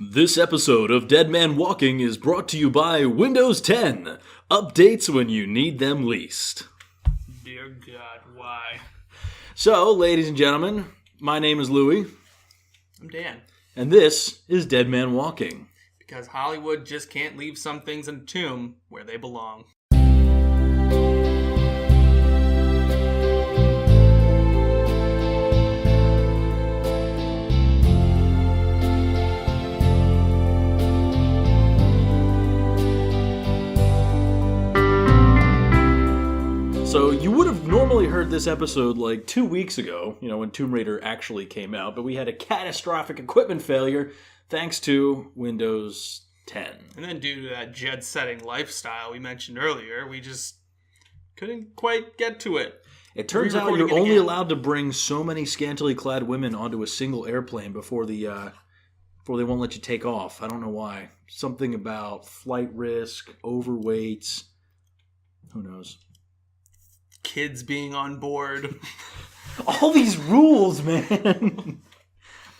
This episode of Dead Man Walking is brought to you by Windows 10. Updates when you need them least. Dear God, why? So, ladies and gentlemen, my name is Louie. I'm Dan. And this is Dead Man Walking. Because Hollywood just can't leave some things in a tomb where they belong. So you would have normally heard this episode like 2 weeks ago, when Tomb Raider actually came out, but we had a catastrophic equipment failure thanks to Windows 10. And then due to that jet-setting lifestyle we mentioned earlier, we just couldn't quite get to it. It turns out you're only allowed to bring so many scantily clad women onto a single airplane before they won't let you take off. I don't know why. Something about flight risk, overweight, who knows. Kids being on board. All these rules, man.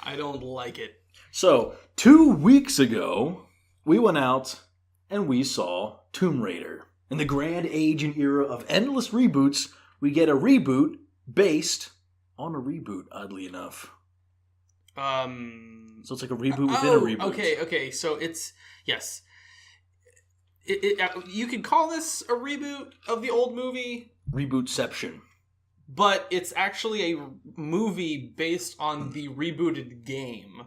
I don't like it. So, 2 weeks ago, we went out and we saw Tomb Raider. In the grand age and era of endless reboots, we get a reboot based on a reboot, oddly enough. So it's like a reboot within a reboot. Okay, so it's, yes. You could call this a reboot of the old movie. Rebootception. But it's actually a movie based on the rebooted game.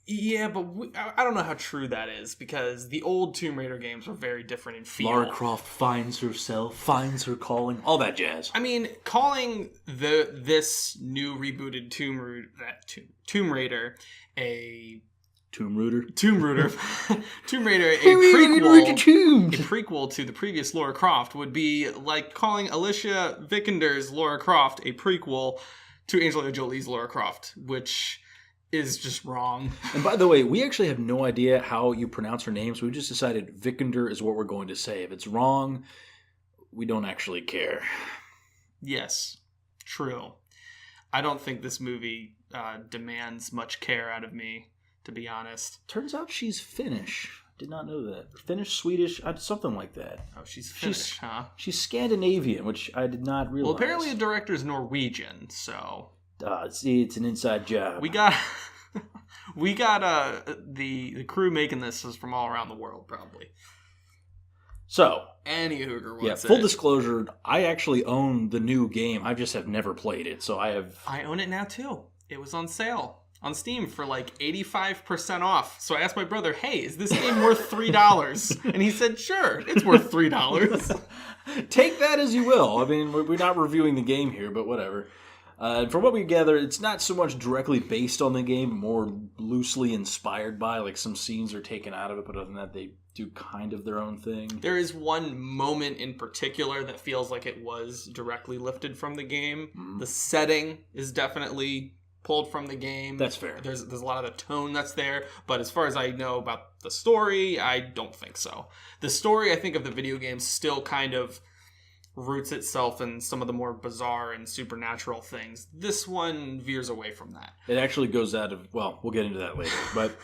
Yeah, but I don't know how true that is, because the old Tomb Raider games were very different in feel. Lara Croft finds herself, finds her calling, all that jazz. I mean, calling this new rebooted Tomb Raider a... Tomb Raider, a prequel to the previous Lara Croft would be like calling Alicia Vikander's Lara Croft a prequel to Angelina Jolie's Lara Croft, which is just wrong. And by the way, we actually have no idea how you pronounce her name, so we just decided Vikander is what we're going to say. If it's wrong, we don't actually care. Yes, true. I don't think this movie demands much care out of me, to be honest. Turns out she's Finnish. Did not know that. Finnish, Swedish, something like that. Oh, she's Finnish, huh? She's Scandinavian, which I did not realize. Well, apparently the director's Norwegian, so... see, it's an inside job. We got the crew making this is from all around the world, probably. So, anywho, full disclosure, I actually own the new game. I just have never played it, so I own it now, too. It was on sale on Steam for like 85% off. So I asked my brother, hey, is this game worth $3? And he said, sure, it's worth $3. Take that as you will. I mean, we're not reviewing the game here, but whatever. From what we gather, it's not so much directly based on the game, more loosely inspired by. Like, some scenes are taken out of it, but other than that, they do kind of their own thing. There is one moment in particular that feels like it was directly lifted from the game. Mm-hmm. The setting is definitely pulled from the game. That's fair. There's a lot of the tone that's there, but as far as I know about the story, I don't think so. The story, I think, of the video game still kind of roots itself in some of the more bizarre and supernatural things. This one veers away from that. It actually goes out of... Well, we'll get into that later, but...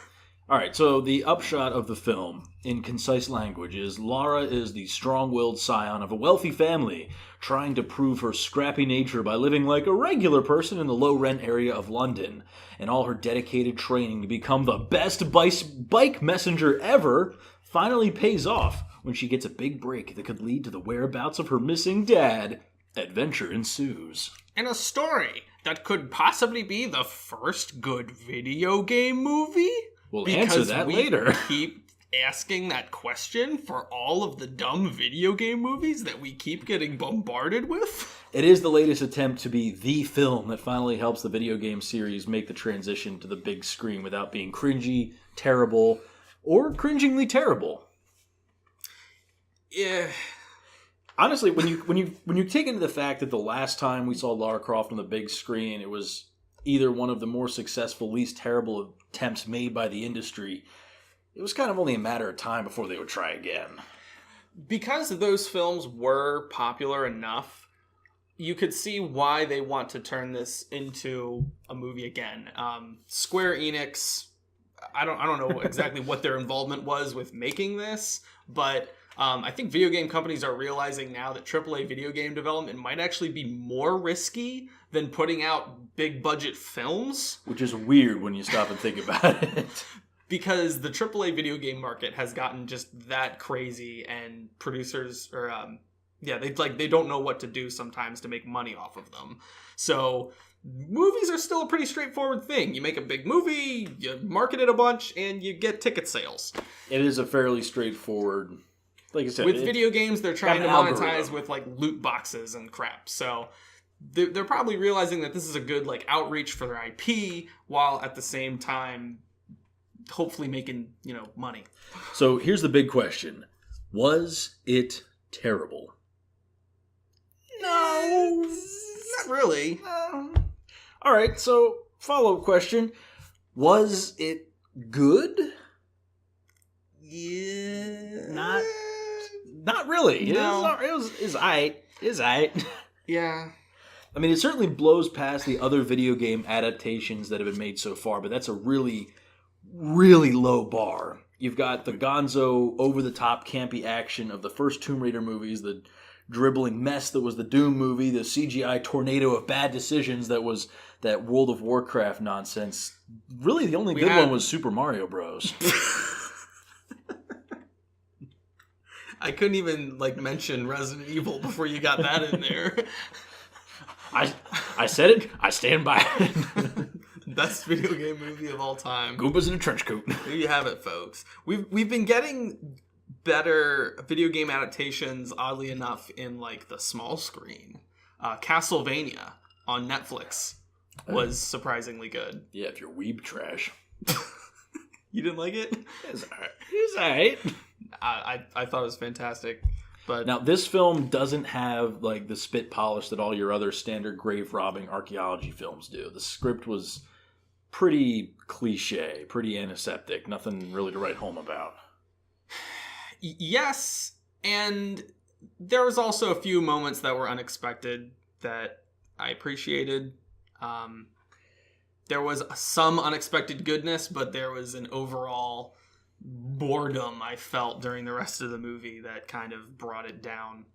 All right, so the upshot of the film, in concise language, is Lara is the strong-willed scion of a wealthy family, trying to prove her scrappy nature by living like a regular person in the low-rent area of London. And all her dedicated training to become the best bike messenger ever finally pays off when she gets a big break that could lead to the whereabouts of her missing dad. Adventure ensues. And a story that could possibly be the first good video game movie? We'll answer that later. Keep asking that question for all of the dumb video game movies that we keep getting bombarded with. It is the latest attempt to be the film that finally helps the video game series make the transition to the big screen without being cringy, terrible, or cringingly terrible. Yeah. Honestly, when you take into the fact that the last time we saw Lara Croft on the big screen, it was either one of the more successful, least terrible attempts made by the industry, it was kind of only a matter of time before they would try again. Because those films were popular enough, you could see why they want to turn this into a movie again. Square Enix I don't know exactly what their involvement was with making this, but I think video game companies are realizing now that AAA video game development might actually be more risky than putting out big budget films. Which is weird when you stop and think about it. Because the AAA video game market has gotten just that crazy, and producers they don't know what to do sometimes to make money off of them. So movies are still a pretty straightforward thing. You make a big movie, you market it a bunch, and you get ticket sales. It is a fairly straightforward, like I said. With video games, they're trying to monetize with like loot boxes and crap. So they're probably realizing that this is a good like outreach for their IP, while at the same time hopefully making, money. So here's the big question. Was it terrible? No, not really. All right, so follow-up question. Was it good? Yeah. Not really. No. It was aight. It's aight. Yeah. I mean, it certainly blows past the other video game adaptations that have been made so far, but that's a really, really low bar. You've got the gonzo, over-the-top, campy action of the first Tomb Raider movies, the dribbling mess that was the Doom movie, the CGI tornado of bad decisions that was that World of Warcraft nonsense. Really, the only good one was Super Mario Bros. I couldn't even mention Resident Evil before you got that in there. I said it. I stand by it. Best video game movie of all time. Goombas in a trench coat. There you have it, folks. We've been getting better video game adaptations, oddly enough, in the small screen. Castlevania on Netflix was surprisingly good. Yeah, if you're weeb trash. You didn't like it? It's alright. I thought it was fantastic. But now, this film doesn't have the spit polish that all your other standard grave robbing archaeology films do. The script was pretty cliche, pretty antiseptic, nothing really to write home about. Yes, and there was also a few moments that were unexpected that I appreciated. There was some unexpected goodness, but there was an overall boredom I felt during the rest of the movie that kind of brought it down.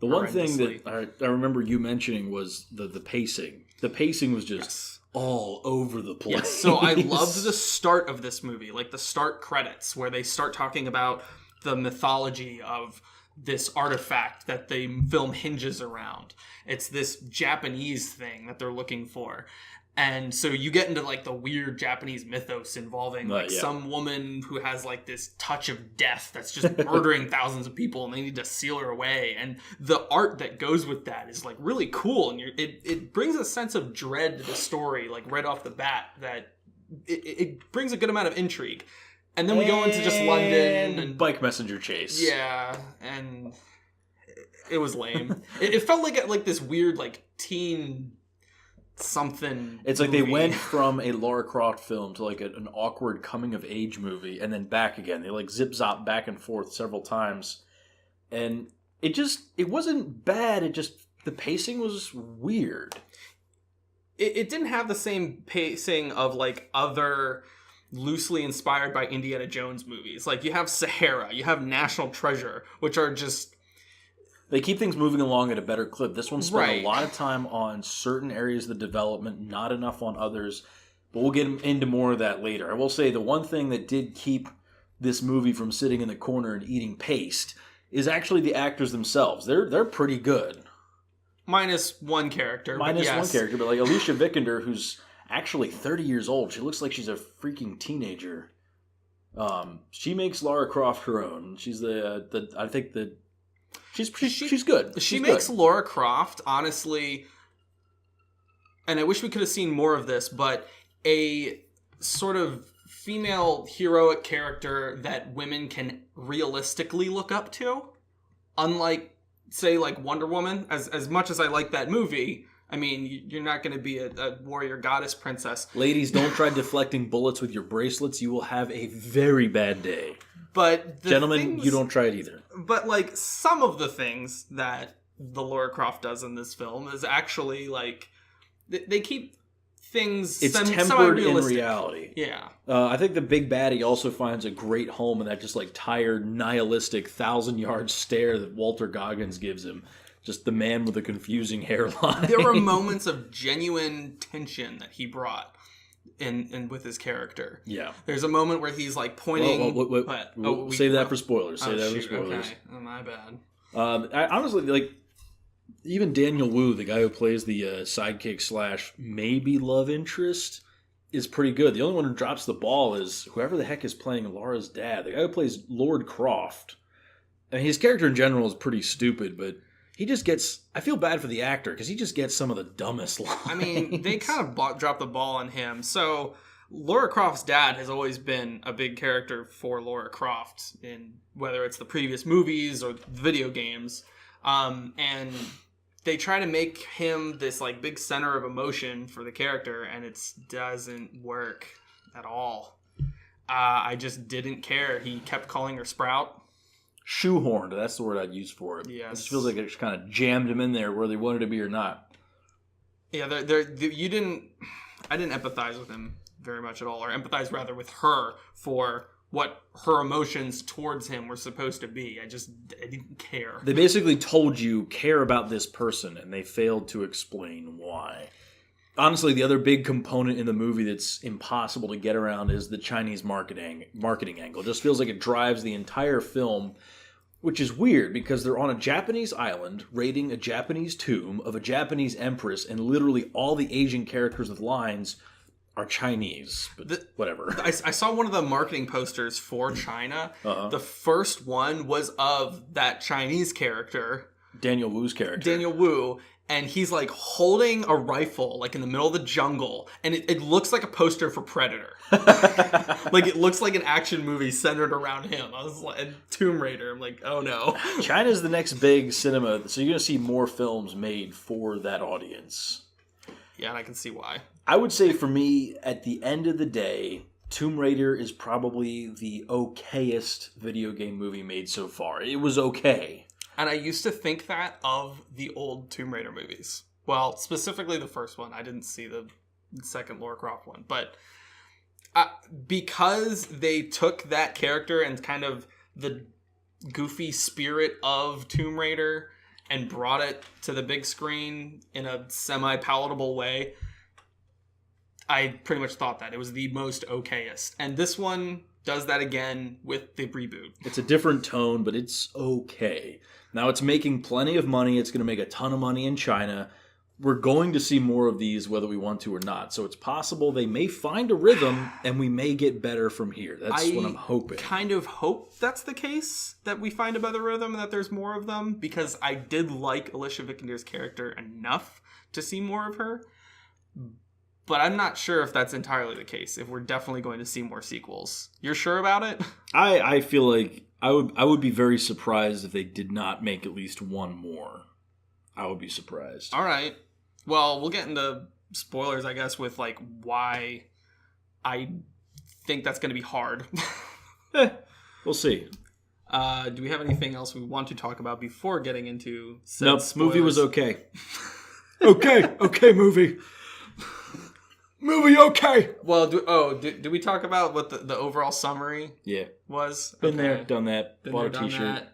The one thing that I remember you mentioning was the pacing. The pacing was just all over the place. Yes. So I loved the start of this movie, the start credits, where they start talking about the mythology of this artifact that the film hinges around. It's this Japanese thing that they're looking for. And so you get into the weird Japanese mythos involving some woman who has this touch of death that's just murdering thousands of people, and they need to seal her away. And the art that goes with that is really cool, and it brings a sense of dread to the story right off the bat. That it brings a good amount of intrigue. And then we go into just London and bike messenger chase. Yeah, and it was lame. it felt like this weird teen something. It's movie. They went from a Lara Croft film to an awkward coming of age movie, and then back again. They zip zop back and forth several times, and it wasn't bad. The pacing was weird. It didn't have the same pacing of other loosely inspired by Indiana Jones movies. You have Sahara, you have National Treasure, which are just... They keep things moving along at a better clip. This one spent a lot of time on certain areas of the development, not enough on others. But we'll get into more of that later. I will say the one thing that did keep this movie from sitting in the corner and eating paste is actually the actors themselves. They're pretty good. Minus one character. But Alicia Vikander, who's actually 30 years old. She looks like she's a freaking teenager. She makes Lara Croft her own. She's She's good. She makes Lara Croft, honestly, and I wish we could have seen more of this, but a sort of female heroic character that women can realistically look up to. Unlike, say, Wonder Woman. As much as I like that movie, I mean, you're not going to be a warrior goddess princess. Ladies, don't try deflecting bullets with your bracelets. You will have a very bad day. But gentlemen, you don't try it either. But some of the things that the Lara Croft does in this film is actually they keep things It's tempered in semi-realistic. reality. Yeah. I think the big baddie also finds a great home in that just like tired, nihilistic, 1,000-yard stare that Walter Goggins gives him. Just the man with a confusing hairline. There were moments of genuine tension that he brought in with his character. Yeah. There's a moment where he's like pointing. Save that for spoilers. Save that for spoilers. Okay. Oh, my bad. I honestly, like, even Daniel Wu, the guy who plays the sidekick / maybe love interest, is pretty good. The only one who drops the ball is whoever the heck is playing Laura's dad. The guy who plays Lord Croft. I mean, his character in general is pretty stupid, but he just gets... I feel bad for the actor, because he just gets some of the dumbest lines. I mean, they kind of dropped the ball on him. So, Laura Croft's dad has always been a big character for Laura Croft, in whether it's the previous movies or video games. And they try to make him this like big center of emotion for the character, and it doesn't work at all. I just didn't care. He kept calling her Sprout. Shoehorned, that's the word I'd use for it. Yes. It just feels like it just kind of jammed him in there where they wanted to be or not. Yeah, I didn't empathize with him very much at all, or empathize rather with her for what her emotions towards him were supposed to be. I didn't care. They basically told you, care about this person, and they failed to explain why. Honestly, the other big component in the movie that's impossible to get around is the Chinese marketing angle. It just feels like it drives the entire film, which is weird because they're on a Japanese island raiding a Japanese tomb of a Japanese empress, and literally all the Asian characters with lines are Chinese, but whatever. I saw one of the marketing posters for China. Uh-huh. The first one was of that Chinese character, Daniel Wu's character. Daniel Wu, and he's like holding a rifle like in the middle of the jungle, and it looks like a poster for Predator. Like it looks like an action movie centered around him. I was like, Tomb Raider. I'm like, oh no. China's the next big cinema, so you're going to see more films made for that audience. Yeah, and I can see why. I would say for me, at the end of the day, Tomb Raider is probably the okayest video game movie made so far. It was okay. And I used to think that of the old Tomb Raider movies. Well, specifically the first one. I didn't see the second Lara Croft one. But because they took that character and kind of the goofy spirit of Tomb Raider and brought it to the big screen in a semi-palatable way, I pretty much thought that. It was the most okayest. And this one does that again with the reboot. It's a different tone, but it's okay. Now, it's making plenty of money. It's going to make a ton of money in China. We're going to see more of these whether we want to or not. So it's possible they may find a rhythm and we may get better from here. That's what I'm hoping. I kind of hope that's the case, that we find a better rhythm and that there's more of them, because I did like Alicia Vikander's character enough to see more of her. But I'm not sure if that's entirely the case, if we're definitely going to see more sequels. You're sure about it? I feel like I would be very surprised if they did not make at least one more. I would be surprised. All right. Well, we'll get into spoilers, I guess, with like why I think that's going to be hard. We'll see. Do we have anything else we want to talk about before getting into said Nope, spoilers? movie was okay. okay, movie. Movie okay. Well, did we talk about what the overall summary was? Been there, done that. Been Bought there, a t-shirt. done that.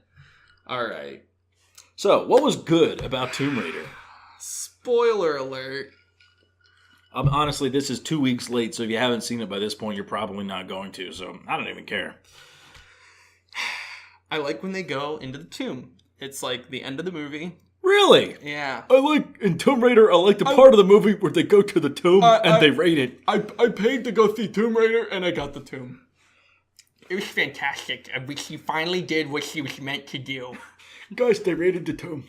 All right. So, what was good about Tomb Raider? Spoiler alert. Honestly, this is 2 weeks late, so if you haven't seen it by this point, you're probably not going to, so I don't even care. I like when they go into the tomb. It's like the end of the movie. Really? Yeah. In Tomb Raider, I like the part of the movie where they go to the tomb and they raid it. I paid to go see Tomb Raider, and I got the tomb. It was fantastic. She finally did what she was meant to do. Guys, they raided the tomb.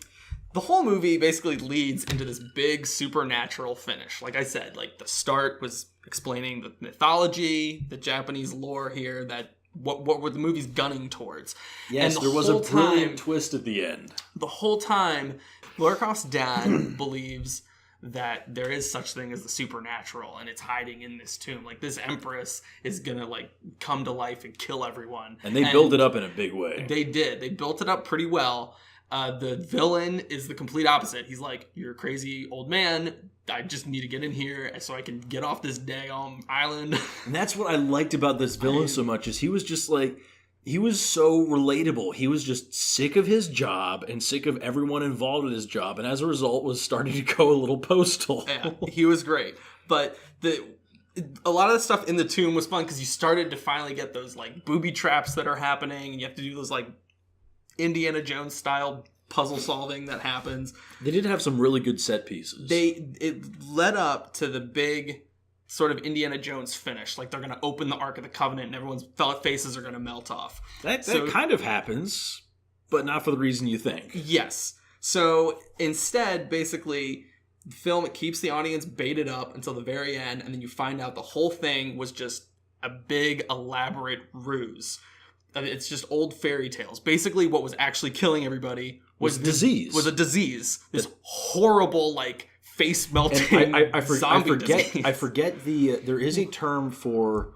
The whole movie basically leads into this big supernatural finish. Like I said, like the start was explaining the mythology, the Japanese lore here, that what were the movies gunning towards. Yes, there was a brilliant twist at the end. The whole time, Lara Croft's dad believes that there is such thing as the supernatural, and it's hiding in this tomb. Like, this empress is gonna, like, come to life and kill everyone. And they built it up in a big way. They did. They built it up pretty well. The villain is the complete opposite. He's like, you're a crazy old man. I just need to get in here so I can get off this daggone island. And that's what I liked about this villain so much, is he was just like, he was so relatable. He was just sick of his job and sick of everyone involved with his job, and as a result was starting to go a little postal. Yeah, he was great. But a lot of the stuff in the tomb was fun because you started to finally get those like booby traps that are happening, and you have to do those like Indiana Jones style puzzle solving that happens. They did have some really good set pieces. It led up to the big sort of Indiana Jones finish. Like they're going to open the Ark of the Covenant and everyone's faces are going to melt off. That kind of happens, but not for the reason you think. Yes. So instead, basically, the film, it keeps the audience baited up until the very end, and then you find out the whole thing was just a big, elaborate ruse. It's just old fairy tales. Basically, what was actually killing everybody was disease. Was a disease. This horrible, like, face-melting zombie disease. I forget there is a term for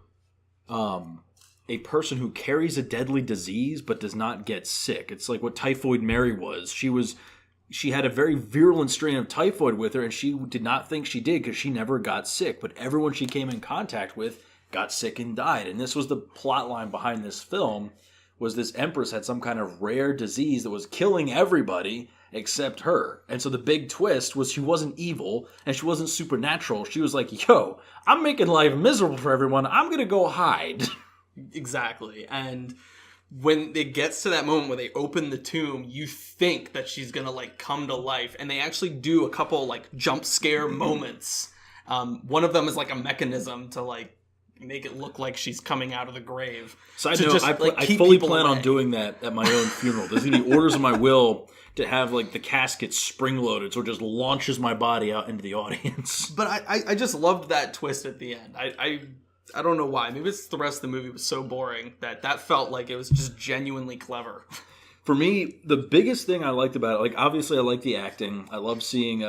a person who carries a deadly disease but does not get sick. It's like what Typhoid Mary was. She had a very virulent strain of typhoid with her, and she did not think she did because she never got sick. But everyone she came in contact with got sick and died. And this was the plot line behind this film, was this empress had some kind of rare disease that was killing everybody except her. And so the big twist was she wasn't evil and she wasn't supernatural. She was like, yo, I'm making life miserable for everyone. I'm going to go hide. Exactly. And when it gets to that moment where they open the tomb, you think that she's going to like come to life. And they actually do a couple like jump scare moments. One of them is like a mechanism to like make it look like she's coming out of the grave. Side note, I fully plan on doing that at my own funeral. There's going to be orders in my will to have like the casket spring-loaded so it just launches my body out into the audience. But I just loved that twist at the end. I don't know why. Maybe it's the rest of the movie was so boring that felt like it was just genuinely clever. For me, the biggest thing I liked about it, like obviously I like the acting. I love seeing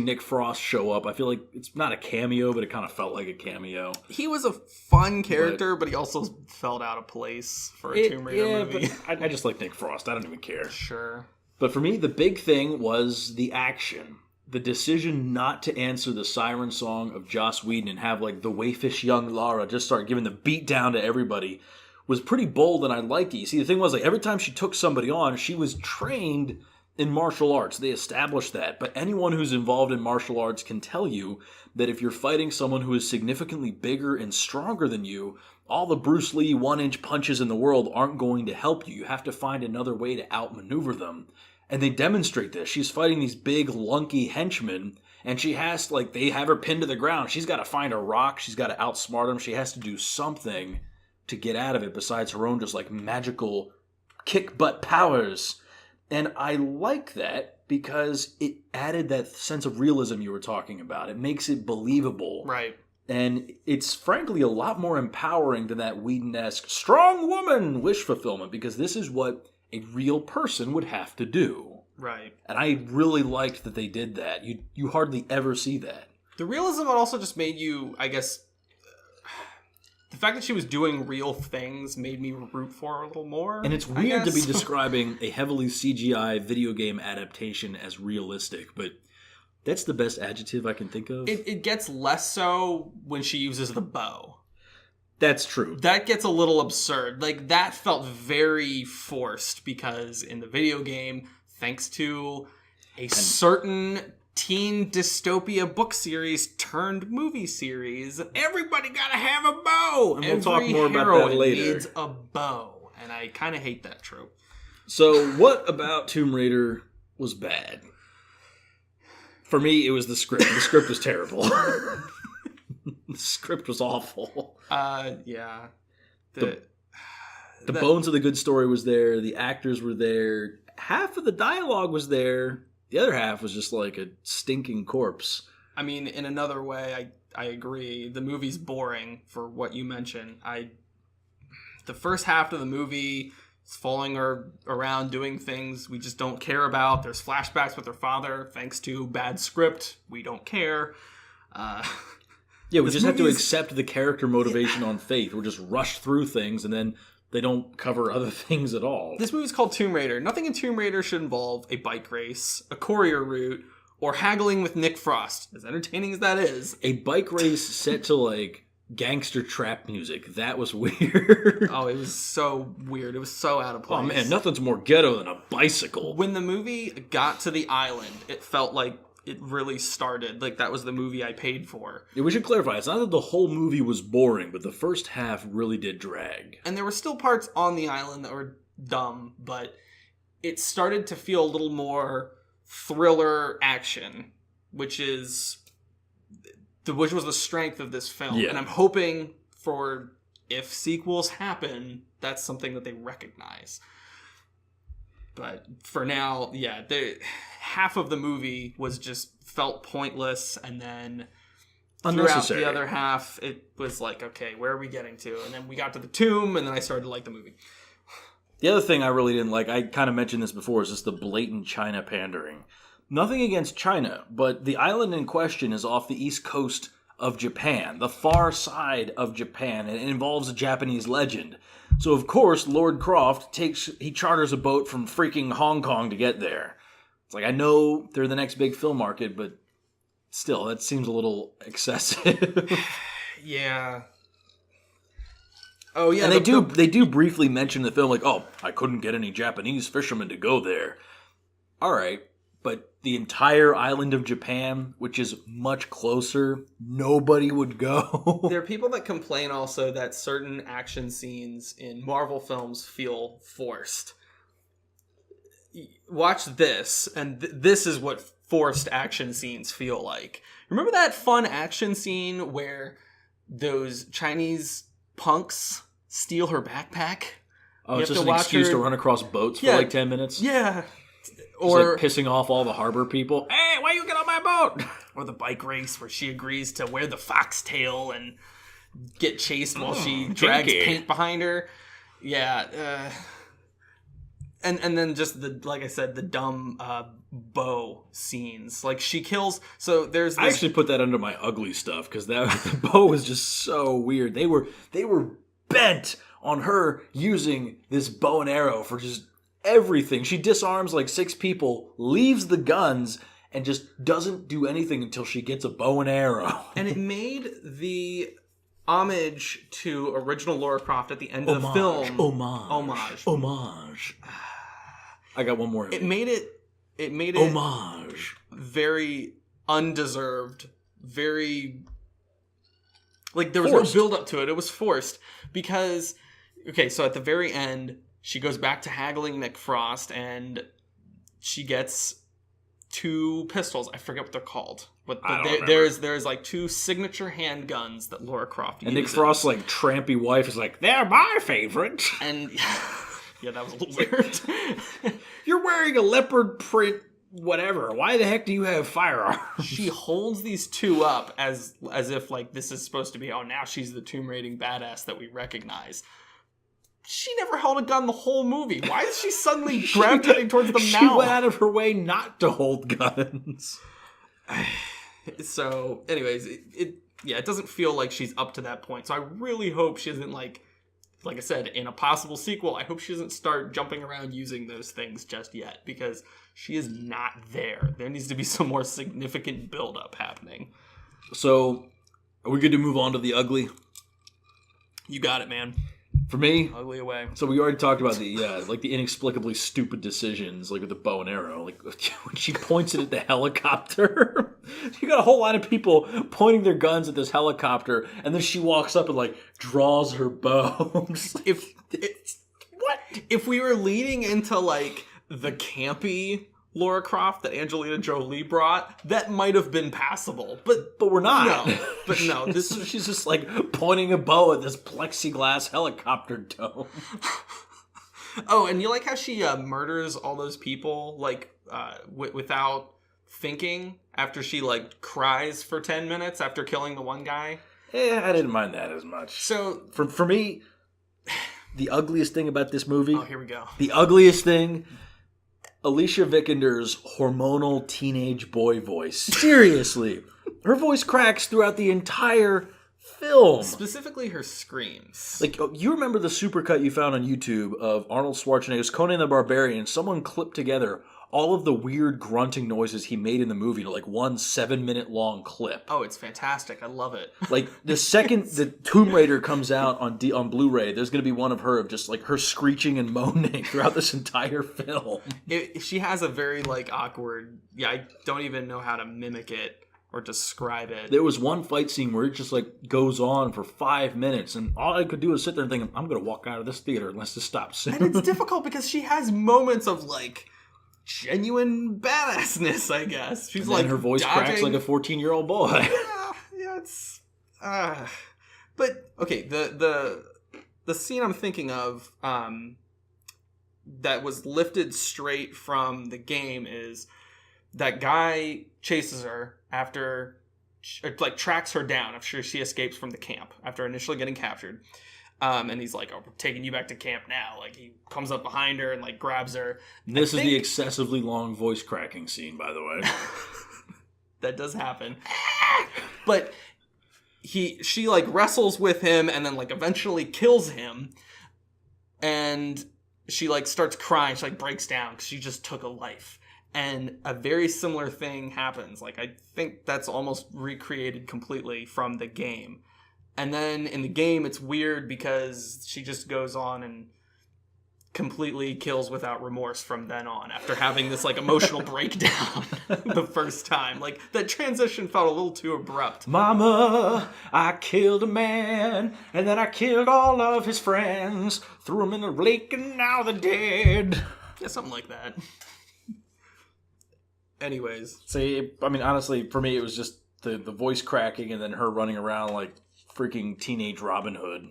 Nick Frost show up. I feel like it's not a cameo, but it kind of felt like a cameo. He was a fun character, but he also felt out of place for a Tomb Raider movie. But I just like Nick Frost. I don't even care. Sure. But for me, the big thing was the action. The decision not to answer the siren song of Joss Whedon and have like the waifish young Lara just start giving the beat down to everybody was pretty bold, and I liked it. You see, the thing was, like, every time she took somebody on, she was trained in martial arts. They established that. But anyone who's involved in martial arts can tell you that if you're fighting someone who is significantly bigger and stronger than you, all the Bruce Lee 1-inch punches in the world aren't going to help you. You have to find another way to outmaneuver them. And they demonstrate this. She's fighting these big, lunky henchmen, and she has to, like, they have her pinned to the ground. She's got to find a rock. She's got to outsmart them. She has to do something to get out of it besides her own just like magical kick butt powers. And I like that because it added that sense of realism you were talking about. It makes it believable. Right. And it's frankly a lot more empowering than that Whedon-esque strong woman wish fulfillment, because this is what a real person would have to do. Right. And I really liked that they did that. You hardly ever see that. The realism also just made you, I guess, the fact that she was doing real things made me root for her a little more. And it's weird to be describing a heavily CGI video game adaptation as realistic, but that's the best adjective I can think of. It gets less so when she uses the bow. That's true. That gets a little absurd. Like, that felt very forced because in the video game, thanks to a certain teen dystopia book series turned movie series, everybody gotta have a bow. And we'll talk more about that later. Needs a bow, and I kind of hate that trope. So, what about Tomb Raider was bad? For me, it was the script. The script was terrible. The script was awful. Yeah. The bones of the good story was there. The actors were there. Half of the dialogue was there. The other half was just like a stinking corpse. I mean, in another way, I agree. The movie's boring for what you mentioned. The first half of the movie is following her around doing things we just don't care about. There's flashbacks with her father. Thanks to bad script, we don't care. Yeah, we just have to accept the character motivation on faith. We'll just rush through things, and then They don't cover other things at all. This movie's called Tomb Raider. Nothing in Tomb Raider should involve a bike race, a courier route, or haggling with Nick Frost. As entertaining as that is. A bike race set to, like, gangster trap music. That was weird. Oh, it was so weird. It was so out of place. Oh, man, nothing's more ghetto than a bicycle. When the movie got to the island, it felt like it really started. Like, that was the movie I paid for. Yeah, we should clarify. It's not that the whole movie was boring, but the first half really did drag. And there were still parts on the island that were dumb, but it started to feel a little more thriller action, which was the strength of this film. Yeah. And I'm hoping for, if sequels happen, that's something that they recognize. But for now, yeah, half of the movie was just felt pointless, and then throughout the other half, it was like, okay, where are we getting to? And then we got to the tomb, and then I started to like the movie. The other thing I really didn't like, I kind of mentioned this before, is just the blatant China pandering. Nothing against China, but the island in question is off the east coast of Japan, the far side of Japan, and it involves a Japanese legend. So, of course, Lord Croft charters a boat from freaking Hong Kong to get there. It's like, I know they're the next big film market, but still, that seems a little excessive. Yeah. Oh, yeah. And they do briefly mention in the film, like, oh, I couldn't get any Japanese fishermen to go there. All right, but the entire island of Japan, which is much closer, nobody would go. There are people that complain also that certain action scenes in Marvel films feel forced. Watch this, and this is what forced action scenes feel like. Remember that fun action scene where those Chinese punks steal her backpack? Oh, it's just an excuse to run across boats for like 10 minutes? Yeah. Or like pissing off all the harbor people. Hey, why you get on my boat? Or the bike race where she agrees to wear the foxtail and get chased while she drags paint behind her. Yeah. And then just like I said, the dumb bow scenes. Like she kills. So there's this... I actually put that under my ugly stuff because the bow was just so weird. They were bent on her using this bow and arrow for just everything. She disarms like 6 people, leaves the guns, and just doesn't do anything until she gets a bow and arrow. And it made the homage to original Lara Croft at the end of the film. Homage. I got one more. It made it homage. Very undeserved. Very like there was no build up to it. It was forced because so at the very end she goes back to haggling Nick Frost, and she gets 2 pistols. I forget what they're called, but there's like 2 signature handguns that Lara Croft uses. And Nick Frost's like trampy wife is like, they're my favorite. And yeah, that was a little weird. You're wearing a leopard print whatever. Why the heck do you have firearms? She holds these 2 up as if like this is supposed to be, oh, now she's the tomb raiding badass that we recognize. She never held a gun the whole movie. Why is she suddenly gravitating towards them now? She went out of her way not to hold guns. So, anyways, it doesn't feel like she's up to that point. So I really hope she isn't like I said, in a possible sequel, I hope she doesn't start jumping around using those things just yet, because she is not there. There needs to be some more significant build-up happening. So, are we good to move on to the ugly? You got it, man. For me, ugly away. So we already talked about the inexplicably stupid decisions, like with the bow and arrow. Like when she points it at the helicopter, you got a whole lot of people pointing their guns at this helicopter, and then she walks up and like draws her bow. If we were leading into like the campy Lara Croft that Angelina Jolie brought, that might have been passable, but we're not. No, She's just like pointing a bow at this plexiglass helicopter dome. Oh, and you like how she murders all those people like without thinking after she like cries for 10 minutes after killing the one guy? Yeah, I didn't mind that as much. So for me, the ugliest thing about this movie. Oh, here we go. The ugliest thing. Alicia Vikander's hormonal teenage boy voice. Seriously. Her voice cracks throughout the entire film. Specifically her screams. Like, you remember the supercut you found on YouTube of Arnold Schwarzenegger's Conan the Barbarian? Someone clipped together all of the weird grunting noises he made in the movie to like one 7-minute long clip. Oh, it's fantastic. I love it. Like, the second the Tomb Raider comes out on Blu-ray, there's going to be one of her of just like her screeching and moaning throughout this entire film. She has a very like awkward, I don't even know how to mimic it or describe it. There was one fight scene where it just like goes on for 5 minutes, and all I could do is sit there and think, I'm going to walk out of this theater unless this stops soon. And it's difficult because she has moments of like genuine badassness, I guess. She's and like her voice dodging. cracks like a 14-year-old boy. Yeah, it's but okay, the scene I'm thinking of that was lifted straight from the game is that guy chases her after, like, tracks her down after she escapes from the camp after initially getting captured. And he's like, "Oh, we're taking you back to camp now." Like, he comes up behind her and like grabs her. This is the excessively long voice cracking scene, by the way. That does happen. But she like wrestles with him and then like eventually kills him. And she like starts crying. She like breaks down because she just took a life. And a very similar thing happens. Like, I think that's almost recreated completely from the game. And then in the game, it's weird because she just goes on and completely kills without remorse from then on after having this like emotional breakdown the first time. Like, that transition felt a little too abrupt. Mama, I killed a man, and then I killed all of his friends, threw them in the lake, and now they're dead. Yeah, something like that. Anyways. See, I mean, honestly, for me, it was just the voice cracking and then her running around like freaking teenage Robin Hood.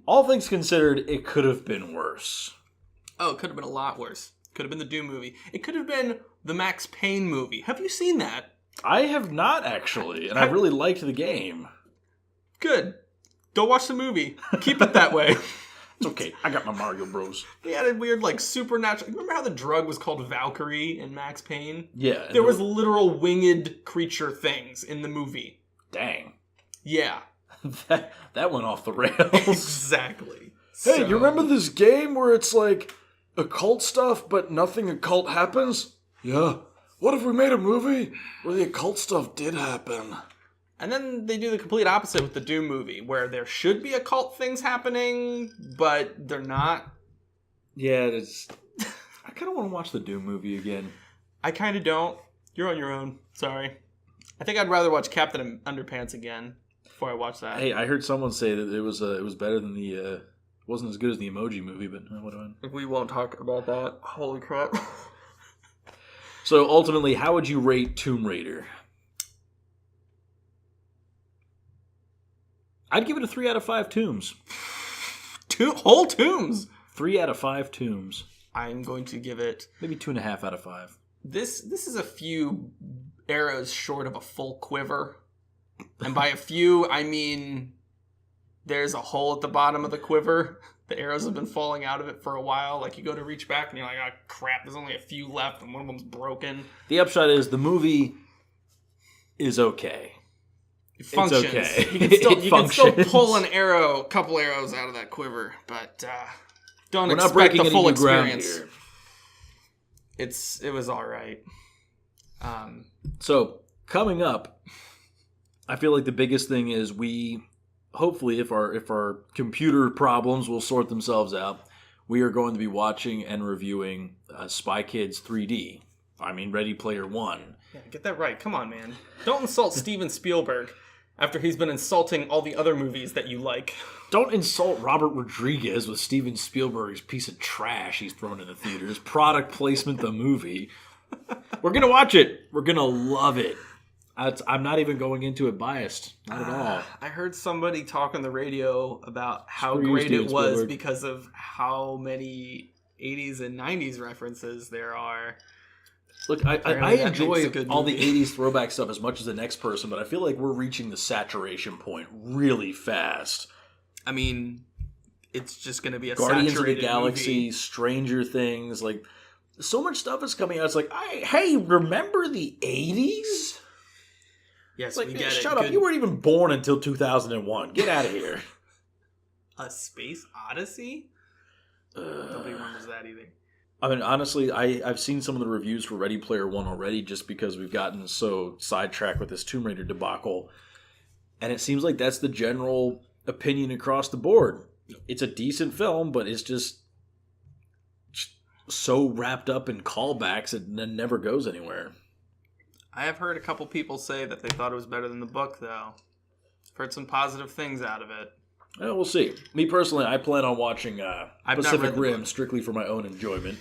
All things considered, it could have been worse. Oh, it could have been a lot worse. Could have been the Doom movie. It could have been the Max Payne movie. Have you seen that? I have not, actually, and I really liked the game. Good. Go watch the movie. Keep it that way. It's okay. I got my Mario Bros. He had a weird, like, supernatural... Remember how the drug was called Valkyrie in Max Payne? Yeah. There was literal winged creature things in the movie. Dang. Yeah. that went off the rails. Exactly. Hey, you remember this game where it's like occult stuff, but nothing occult happens? Yeah. What if we made a movie where the occult stuff did happen? And then they do the complete opposite with the Doom movie, where there should be occult things happening, but they're not. Yeah, it's... I kind of want to watch the Doom movie again. I kind of don't. You're on your own. Sorry. I think I'd rather watch Captain Underpants again before I watch that. Hey, I heard someone say that it was better than the... it wasn't as good as the Emoji movie, but what do I... We won't talk about that. Holy crap. So, ultimately, how would you rate Tomb Raider? I'd give it a 3 out of 5 tombs. Whole tombs? 3 out of 5 tombs. I'm going to give it... Maybe 2.5 out of 5. This is a few arrows short of a full quiver. And by a few, I mean there's a hole at the bottom of the quiver. The arrows have been falling out of it for a while. Like, you go to reach back and you're like, oh crap, there's only a few left and one of them's broken. The upshot is the movie is okay. It functions. It's okay. You can still pull a couple arrows out of that quiver, but don't We're expect not breaking the full any new ground experience. here. It was all right. So, coming up, I feel like the biggest thing is we, hopefully, if our computer problems will sort themselves out, we are going to be watching and reviewing Spy Kids 3D. I mean, Ready Player One. Yeah, get that right. Come on, man. Don't insult Steven Spielberg after he's been insulting all the other movies that you like. Don't insult Robert Rodriguez with Steven Spielberg's piece of trash he's thrown in the theaters. Product placement, the movie. We're going to watch it. We're going to love it. I'm not even going into it biased. Not at all. I heard somebody talk on the radio about how Screw you, great Steven it was Spielberg. because of how many 80s and 90s references there are. Look, I Apparently that enjoy makes a good all the movie. 80s throwback stuff as much as the next person, but I feel like we're reaching the saturation point really fast. I mean, it's just going to be a Guardians of the saturated Galaxy, movie. Stranger Things, like, so much stuff is coming out. It's like, hey, remember the 80s? Yes, Like, we get it. shut up. Good. You weren't even born until 2001. Get out of here. A Space Odyssey? Nobody remembers that either. I mean, honestly, I've seen some of the reviews for Ready Player One already just because we've gotten so sidetracked with this Tomb Raider debacle. And it seems like that's the general opinion across the board. It's a decent film, but it's just so wrapped up in callbacks it never goes anywhere. I have heard a couple people say that they thought it was better than the book, though. I've heard some positive things out of it. Well, we'll see. Me personally, I plan on watching I've not Pacific read the Rim book. strictly for my own enjoyment.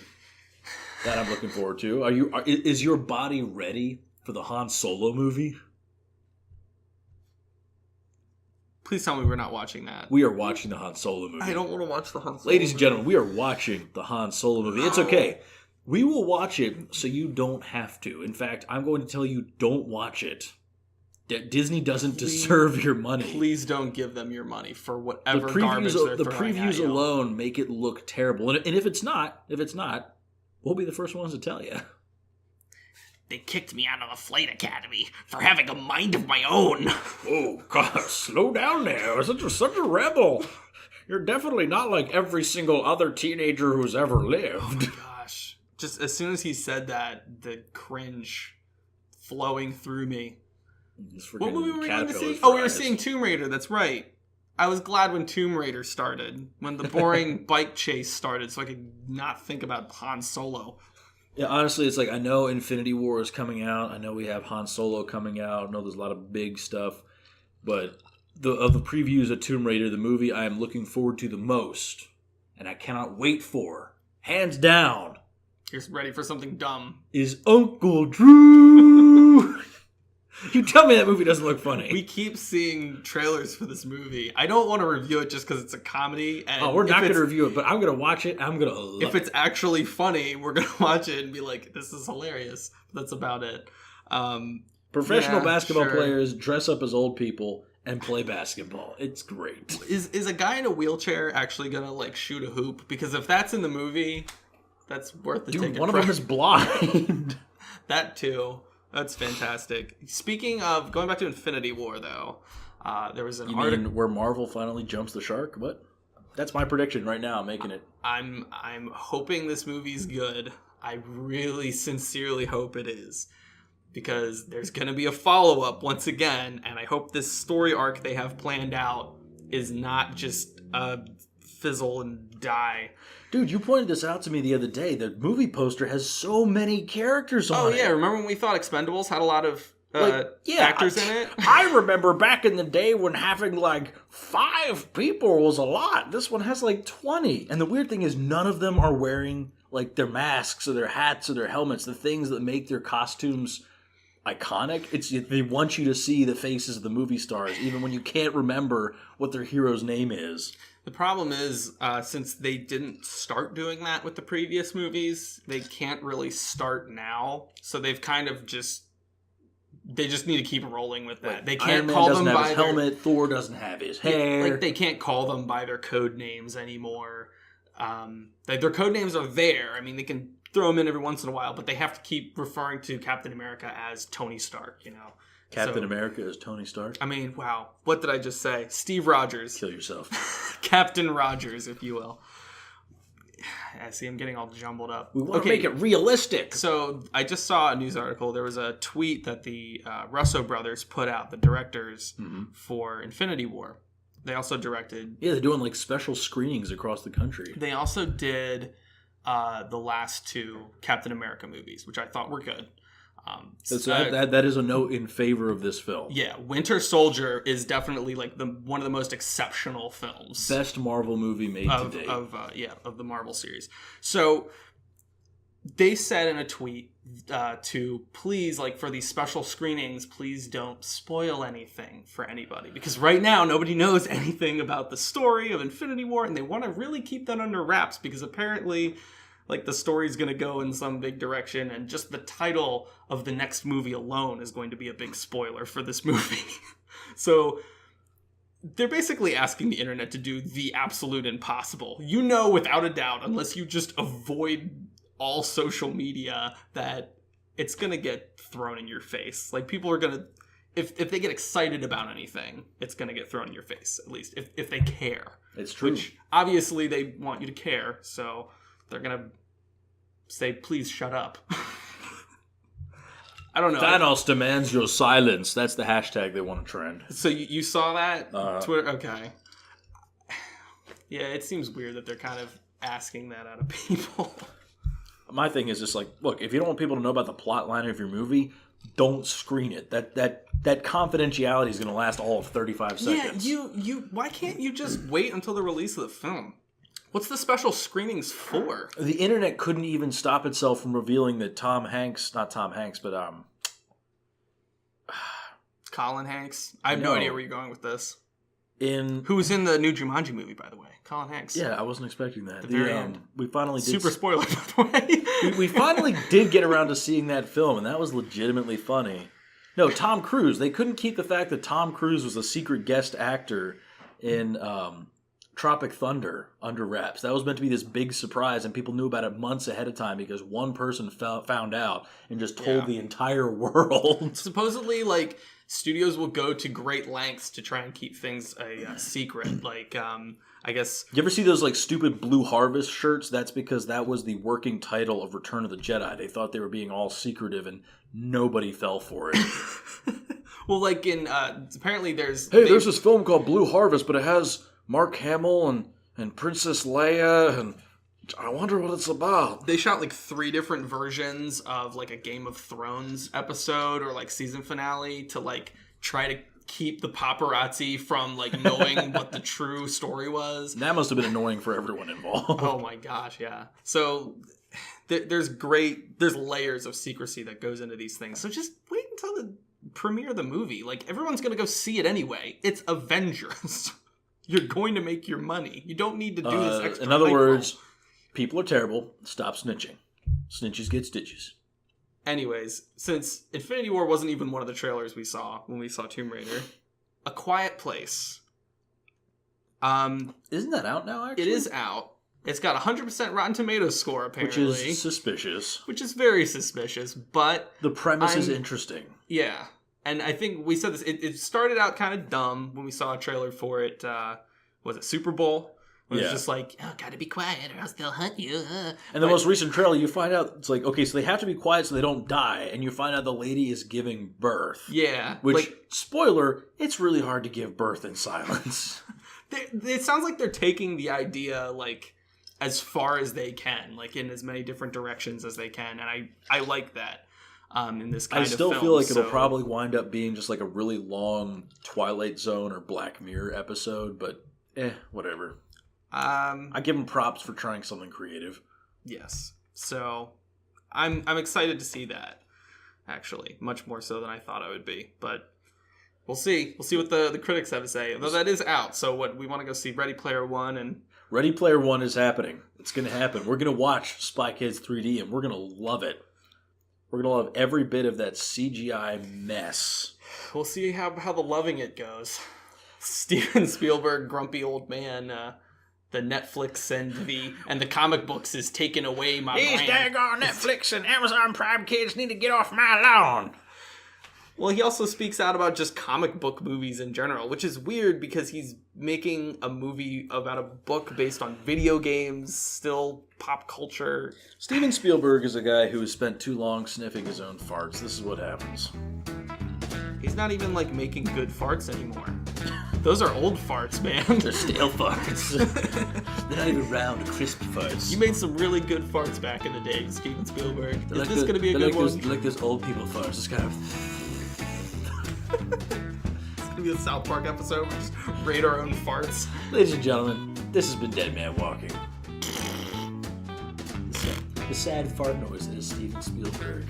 That I'm looking forward to. Is your body ready for the Han Solo movie? Please tell me we're not watching that. We are watching the Han Solo movie. I don't want to watch the Han Solo Ladies and movie. gentlemen, we are watching the Han Solo movie. It's okay. We will watch it so you don't have to. In fact, I'm going to tell you don't watch it. Disney doesn't deserve your money. Please don't give them your money for whatever The garbage they're the throwing at previews you. alone make it look terrible. And if it's not, we'll be the first ones to tell you. They kicked me out of the flight academy for having a mind of my own. Oh, God, slow down there. Such a rebel. You're definitely not like every single other teenager who's ever lived. Gosh. Just as soon as he said that, the cringe flowing through me. What movie were we going to see? Oh, we were seeing Tomb Raider. That's right. I was glad when Tomb Raider started. When the boring bike chase started so I could not think about Han Solo. Yeah, honestly, it's like I know Infinity War is coming out. I know we have Han Solo coming out. I know there's a lot of big stuff. But of the previews of Tomb Raider, the movie I am looking forward to the most, and I cannot wait for, hands down, You're ready for something dumb. is Uncle Drew. You tell me that movie doesn't look funny. We keep seeing trailers for this movie. I don't want to review it just because it's a comedy. And we're not going to review it, but I'm going to watch it. I'm going to love it. If it's actually funny, we're going to watch it and be like, this is hilarious. That's about it. Professional basketball sure. players dress up as old people and play basketball. It's great. Is a guy in a wheelchair actually going to like shoot a hoop? Because if that's in the movie, that's worth the ticket. Dude, one of them is blind. That too. That's fantastic. Speaking of, going back to Infinity War, though, there was an article. You mean where Marvel finally jumps the shark? What? That's my prediction right now. I'm making it. I'm hoping this movie's good. I really sincerely hope it is. Because there's going to be a follow-up once again, and I hope this story arc they have planned out is not just fizzle and die. Dude, you pointed this out to me the other day. The movie poster has so many characters on it. Oh, yeah. Remember when we thought Expendables had a lot of actors in it? I remember back in the day when having like 5 people was a lot. This one has like 20. And the weird thing is none of them are wearing like their masks or their hats or their helmets, the things that make their costumes iconic. They want you to see the faces of the movie stars, even when you can't remember what their hero's name is. The problem is, since they didn't start doing that with the previous movies, they can't really start now. So they've kind of they just need to keep rolling with that. Like, they can't Iron Man call doesn't them have by his their helmet. Thor doesn't have his hair. Like they can't call them by their code names anymore. Their code names are there. I mean, they can throw them in every once in a while, but they have to keep referring to Captain America as Tony Stark. Captain America is Tony Stark. I mean, wow. What did I just say? Steve Rogers. Kill yourself. Captain Rogers, if you will. I see I'm getting all jumbled up. We want to make it realistic. So I just saw a news article. There was a tweet that the Russo brothers put out, the directors, for Infinity War. They also directed... Yeah, they're doing like special screenings across the country. They also did the last 2 Captain America movies, which I thought were good. That is a note in favor of this film. Yeah, Winter Soldier is definitely like one of the most exceptional films. Best Marvel movie made to date. Of the Marvel series. So they said in a tweet to please, like for these special screenings, please don't spoil anything for anybody. Because right now nobody knows anything about the story of Infinity War, and they want to really keep that under wraps because apparently... like the story's going to go in some big direction, and just the title of the next movie alone is going to be a big spoiler for this movie. So they're basically asking the internet to do the absolute impossible. You know, without a doubt, unless you just avoid all social media, that it's going to get thrown in your face. Like people are going to... if they get excited about anything, it's going to get thrown in your face, at least, if they care. It's true. Which, obviously, they want you to care, so they're going to say, please shut up. I don't know. Thanos demands your silence. That's the hashtag they want to trend. So you saw that? Twitter? Okay. Yeah, it seems weird that they're kind of asking that out of people. My thing is just like, look, if you don't want people to know about the plot line of your movie, don't screen it. That confidentiality is going to last all of 35 seconds. Yeah, you. Why can't you just wait until the release of the film? What's the special screenings for? The internet couldn't even stop itself from revealing that not Tom Hanks, but Colin Hanks. I have no idea where you're going with this. Who was in the new Jumanji movie, by the way? Colin Hanks. Yeah, I wasn't expecting that. The very end. We finally did. Super spoiler, by the way. we finally did get around to seeing that film, and that was legitimately funny. No, Tom Cruise. They couldn't keep the fact that Tom Cruise was a secret guest actor in Tropic Thunder under wraps. That was meant to be this big surprise, and people knew about it months ahead of time because one person found out and just told the entire world. Supposedly, like, studios will go to great lengths to try and keep things a secret. Like, I guess... You ever see those, like, stupid Blue Harvest shirts? That's because that was the working title of Return of the Jedi. They thought they were being all secretive, and nobody fell for it. Well, like, in... apparently there's... There's this film called Blue Harvest, but it has Mark Hamill and Princess Leia, and I wonder what it's about. They shot, like, 3 different versions of, like, a Game of Thrones episode or, like, season finale to, like, try to keep the paparazzi from, like, knowing what the true story was. That must have been annoying for everyone involved. Oh my gosh, yeah. So there's layers of secrecy that goes into these things. So just wait until the premiere of the movie. Like, everyone's going to go see it anyway. It's Avengers. You're going to make your money. You don't need to do this extra. In other words, people are terrible. Stop snitching. Snitches get stitches. Anyways, since Infinity War wasn't even one of the trailers we saw when we saw Tomb Raider, A Quiet Place. Isn't that out now, actually? It is out. It's got 100% Rotten Tomatoes score, apparently. Which is suspicious. Which is very suspicious, but... The premise is interesting. Yeah. And I think we said this, it started out kind of dumb when we saw a trailer for it, was it Super Bowl? When it's just like, oh, gotta be quiet or else they'll hunt you. And the most recent trailer, you find out, it's like, okay, so they have to be quiet so they don't die. And you find out the lady is giving birth. Yeah. Which, like, spoiler, it's really hard to give birth in silence. It sounds like they're taking the idea, like, as far as they can. Like, in as many different directions as they can. And I like that. In this kind of film. I still feel like it'll probably wind up being just like a really long Twilight Zone or Black Mirror episode, but whatever. I give them props for trying something creative. Yes. So I'm excited to see that, actually. Much more so than I thought I would be. But we'll see. We'll see what the critics have to say. Although that is out. So what we want to go see Ready Player One and... Ready Player One is happening. It's going to happen. We're going to watch Spy Kids 3D and we're going to love it. We're going to love every bit of that CGI mess. We'll see how the loving it goes. Steven Spielberg, grumpy old man, the Netflix and the comic books is taking away my These brand. daggone Netflix and Amazon Prime kids need to get off my lawn. Well, he also speaks out about just comic book movies in general, which is weird because he's making a movie about a book based on video games, still pop culture. Steven Spielberg is a guy who has spent too long sniffing his own farts. This is what happens. He's not even, like, making good farts anymore. Those are old farts, man. They're stale farts. They're not even round, crisp farts. You made some really good farts back in the day, Steven Spielberg. Is this going to be a good one? Like those old people farts. It's kind of... It's going to be a South Park episode. We just rate our own farts. Ladies and gentlemen, this has been Dead Man Walking. The sad fart noises, Steven Spielberg.